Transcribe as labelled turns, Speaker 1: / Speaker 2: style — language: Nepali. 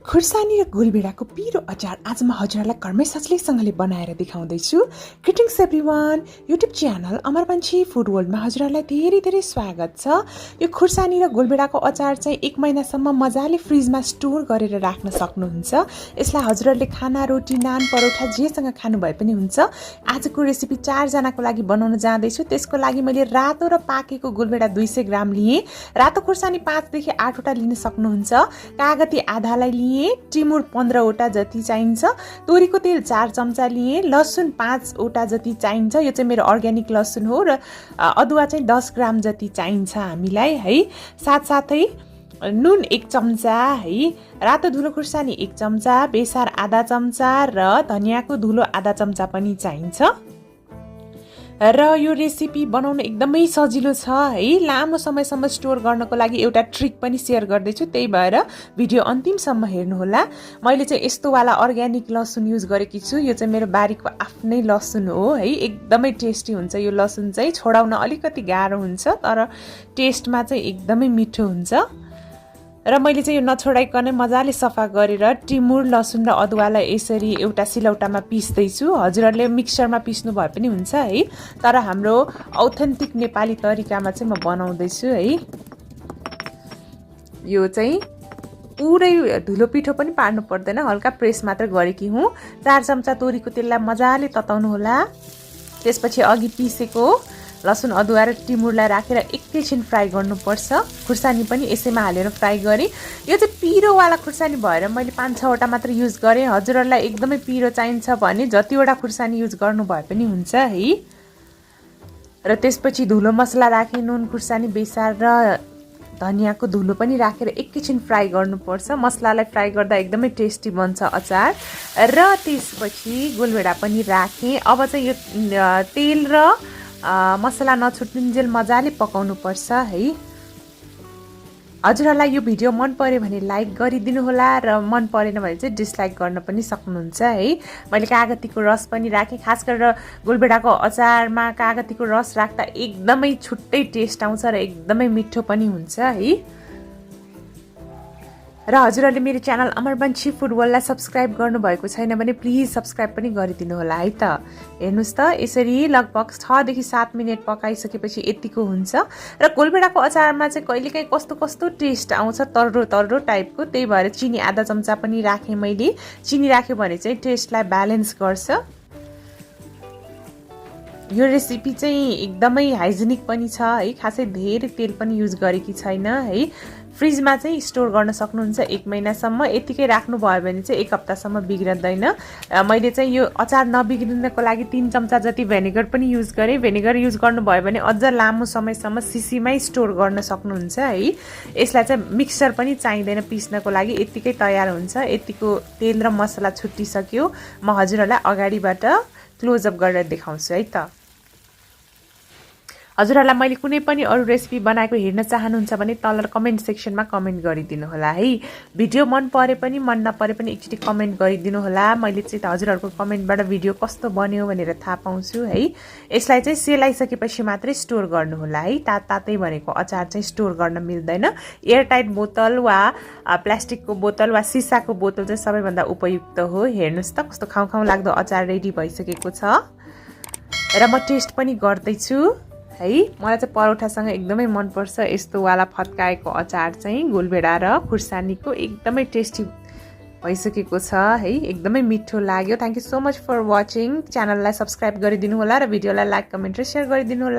Speaker 1: खुर्सानी र गोलभेडाको पिरो अचार आज म हजुरहरूलाई घरमै सजिलैसँगले बनाएर देखाउँदैछु। ग्रिटिङ्स एभ्रिवान, युट्युब च्यानल अमर पन्छी फुड वर्ल्डमा हजुरहरूलाई धेरै धेरै स्वागत छ। यो खुर्सानी र गोलभेडाको अचार चाहिँ 1 महिनासम्म मजाले फ्रिजमा स्टोर गरेर राख्न सक्नुहुन्छ। यसलाई हजुरहरूले खाना, रोटी, नान, परोठा जेसँग खानु भए पनि हुन्छ। आजको रेसिपी 4 जनाको लागि बनाउन जाँदैछु। त्यसको लागि मैले रातो र पाकेको गोलभेडा 200 ग्राम लिए। रातो खुर्सानी 5 देखि 8 वटा लिन सक्नुहुन्छ। कागती आधालाई लिए। टिमुर 15 वटा जति चाहिन्छ। तोरीको तेल 4 चम्चा लिए। लसुन 5 वटा जति चाहिन्छ। यो चाहिँ मेरो अर्ग्यानिक लसुन हो र अदुवा चाहिँ 10 ग्राम जति चाहिन्छ हामीलाई है। साथसाथै नुन 1 चम्चा है। रातो धुलो खुर्सानी 1 चम्चा, बेसार आधा चम्चा र धनियाको धुलो आधा चम्चा पनि चाहिन्छ। र यो रेसिपी बनाउन एकदमै सजिलो छ है। लामो समयसम्म स्टोर गर्नको लागि एउटा ट्रिक पनि सेयर गर्दैछु, त्यही भएर भिडियो अन्तिमसम्म हेर्नुहोला। मैले चाहिँ यस्तो वाला अर्ग्यानिक लसुन युज गरेकी छु। यो चाहिँ मेरो बारीको आफ्नै लसुन हो है। एकदमै टेस्टी हुन्छ यो लसुन चाहिँ। छोडाउन अलिकति गाह्रो हुन्छ तर टेस्टमा चाहिँ एकदमै मिठो हुन्छ। र मैले चाहिँ यो नछोडाइकनै मजाले सफा गरेर टिमुर, लसुन र अदुवालाई यसरी एउटा सिलौटामा पिस्दैछु। हजुरहरूले मिक्सरमा पिस्नु भए पनि हुन्छ है, तर हाम्रो अथेन्टिक नेपाली तरिकामा चाहिँ म बनाउँदैछु है। यो चाहिँ पुरै धुलो पिठो पनि पार्नु पर्दैन, हल्का प्रेस मात्र गरेकी हुँ। 4 चम्चा तोरीको तेललाई मजाले तताउनु होला। त्यसपछि अघि पिसेको लसुन, अदुवा र टिमुरलाई राखेर एकैछिन फ्राई गर्नुपर्छ। खुर्सानी पनि यसैमा हालेर फ्राई गरेँ। यो चाहिँ पिरोवाला खुर्सानी भएर मैले 5-6 वटा मात्र युज गरेँ। हजुरहरूलाई एकदमै पिरो चाहिन्छ भने जतिवटा खुर्सानी युज गर्नु भए पनि हुन्छ है। र त्यसपछि धुलो मसला राखेँ। नुन, खुर्सानी, बेसार र धनियाको धुलो पनि राखेर एकैछिन फ्राई गर्नुपर्छ। मसलालाई फ्राई गर्दा एकदमै टेस्टी बन्छ अचार। र त्यसपछि गोलभेडा पनि राखेँ। अब चाहिँ यो तेल र मसला नछुट्नुन्जेल मजाले पकाउनु पर्छ है। हजुरहरूलाई यो भिडियो मन पर्यो भने लाइक गरिदिनु होला र मन परेन भने चाहिँ डिसलाइक गर्न पनि सक्नुहुन्छ है। मैले कागतीको रस पनि राखेँ। खास गरेर गोलभेडाको अचारमा कागतीको रस राख्दा एकदमै छुट्टै टेस्ट आउँछ र एकदमै मिठो पनि हुन्छ है। र हजुरहरूले मेरो च्यानल अमर पन्छी फुड वर्ल्डलाई सब्सक्राइब गर्नुभएको छैन भने प्लिज सब्सक्राइब पनि गरिदिनु होला है त। हेर्नुहोस् त, यसरी लगभग 6 देखि 7 मिनट पकाइसकेपछि यतिको हुन्छ। र गोलभेडाको अचारमा चाहिँ कहिलेकाहीँ कस्तो कस्तो टेस्ट आउँछ, तर्रो तर्रो टाइपको। त्यही भएर चिनी आधा चम्चा पनि राखेँ मैले। चिनी राख्यो भने चाहिँ टेस्टलाई ब्यालेन्स गर्छ। यो रेसिपी चाहिँ एकदमै हाइजेनिक पनि छ है। खासै धेरै तेल पनि युज गरेकी छैन है। फ्रिजमा चाहिँ स्टोर गर्न सक्नुहुन्छ 1 महिनासम्म। यतिकै राख्नु भयो भने चाहिँ 1 हप्तासम्म बिग्रदैन। मैले चाहिँ यो अचार नबिग्रिनको लागि 3 चम्चा जति भेनेगर पनि युज गरेँ। भेनेगर युज गर्नुभयो भने अझ लामो समयसम्म सिसीमै स्टोर गर्न सक्नुहुन्छ है। यसलाई चाहिँ मिक्सर पनि चाहिँदैन पिस्नको लागि, यतिकै तयार हुन्छ। यतिको तेल र मसला छुट्टिसक्यो। म हजुरहरूलाई अगाडिबाट क्लोजअप गरेर देखाउँछु है त। हजुरहरूलाई मैले कुनै पनि अरू रेसिपी बनाएको हेर्न चाहनुहुन्छ भने तल कमेन्ट सेक्सनमा कमेन्ट गरिदिनु होला है। भिडियो मन परे पनि मन नपरे पनि एकचोटि कमेन्ट गरिदिनु होला। मैले चाहिँ हजुरहरूको कमेन्टबाट भिडियो कस्तो बन्यो भनेर थाहा पाउँछु है। यसलाई चाहिँ सेलाइसकेपछि मात्रै स्टोर गर्नु होला है। तातै भनेको अचार चाहिँ स्टोर गर्न मिल्दैन। एयरटाइट बोतल वा प्लास्टिकको बोतल वा सिसाको बोतल चाहिँ सबैभन्दा उपयुक्त हो। हेर्नुहोस् त कस्तो खाउँ खाउँ लाग्दो अचार रेडी भइसकेको छ। र म टेस्ट पनि गर्दैछु है। मलाई चाहिँ परोठासँग एकदमै मनपर्छ यस्तो वाला फत्काएको अचार चाहिँ। गोलभेडा र खुर्सानीको एकदमै टेस्टी भइसकेको छ है। एकदमै मिठो लाग्यो। Thank you so much for watching. च्यानललाई सब्सक्राइब गरिदिनु होला र भिडियोलाई लाइक, कमेन्ट र सेयर गरिदिनु होला।